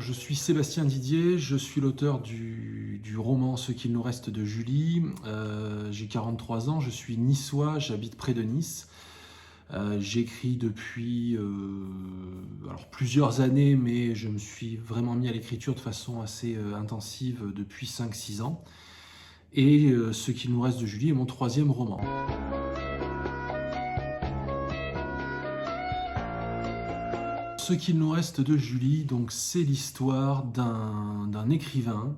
je suis Sébastien Didier, je suis l'auteur du roman Ce qu'il nous reste de Julie. J'ai 43 ans, je suis niçois, j'habite près de Nice. J'écris depuis plusieurs années, mais je me suis vraiment mis à l'écriture de façon assez intensive depuis 5-6 ans. Et Ce qu'il nous reste de Julie est mon troisième roman. Ce qu'il nous reste de Julie, donc, c'est l'histoire d'un écrivain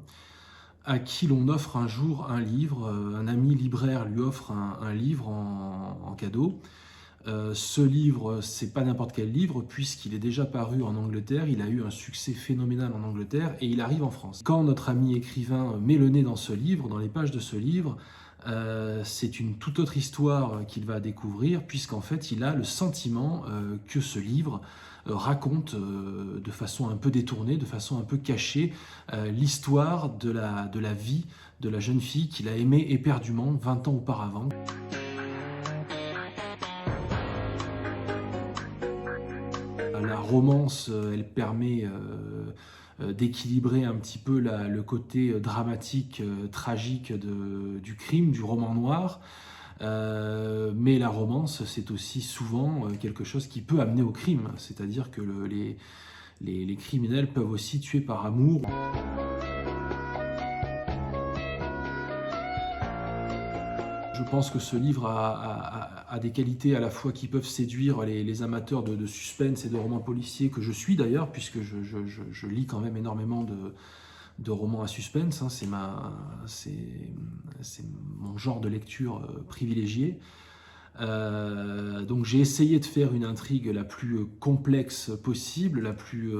à qui l'on offre un jour un livre. Un ami libraire lui offre un livre en cadeau. Ce livre, c'est pas n'importe quel livre, puisqu'il est déjà paru en Angleterre, il a eu un succès phénoménal en Angleterre, et il arrive en France. Quand notre ami écrivain met le nez dans ce livre, dans les pages de ce livre, c'est une toute autre histoire qu'il va découvrir, puisqu'en fait, il a le sentiment que ce livre raconte de façon un peu détournée, de façon un peu cachée, l'histoire de la vie de la jeune fille qu'il a aimée éperdument 20 ans auparavant. La romance, elle permet d'équilibrer un petit peu le côté dramatique, tragique du crime, du roman noir. Mais la romance, c'est aussi souvent quelque chose qui peut amener au crime. C'est-à-dire que les criminels peuvent aussi tuer par amour. Je pense que ce livre a des qualités à la fois qui peuvent séduire les amateurs de suspense et de romans policiers, que je suis d'ailleurs, puisque je lis quand même énormément de romans à suspense. C'est mon genre de lecture privilégié. Donc j'ai essayé de faire une intrigue la plus complexe possible, la plus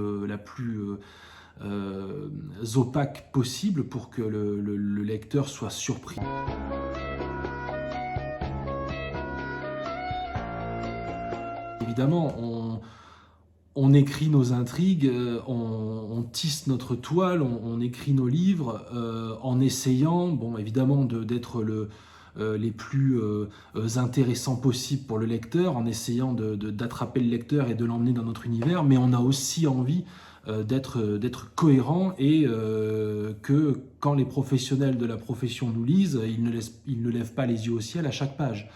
opaque possible, pour que le lecteur soit surpris. Évidemment, on écrit nos intrigues, on tisse notre toile, on écrit nos livres en essayant, bon, évidemment, d'être les plus intéressants possibles pour le lecteur, en essayant d'attraper le lecteur et de l'emmener dans notre univers, mais on a aussi envie d'être cohérent, et que quand les professionnels de la profession nous lisent, ils ne lèvent pas les yeux au ciel à chaque page.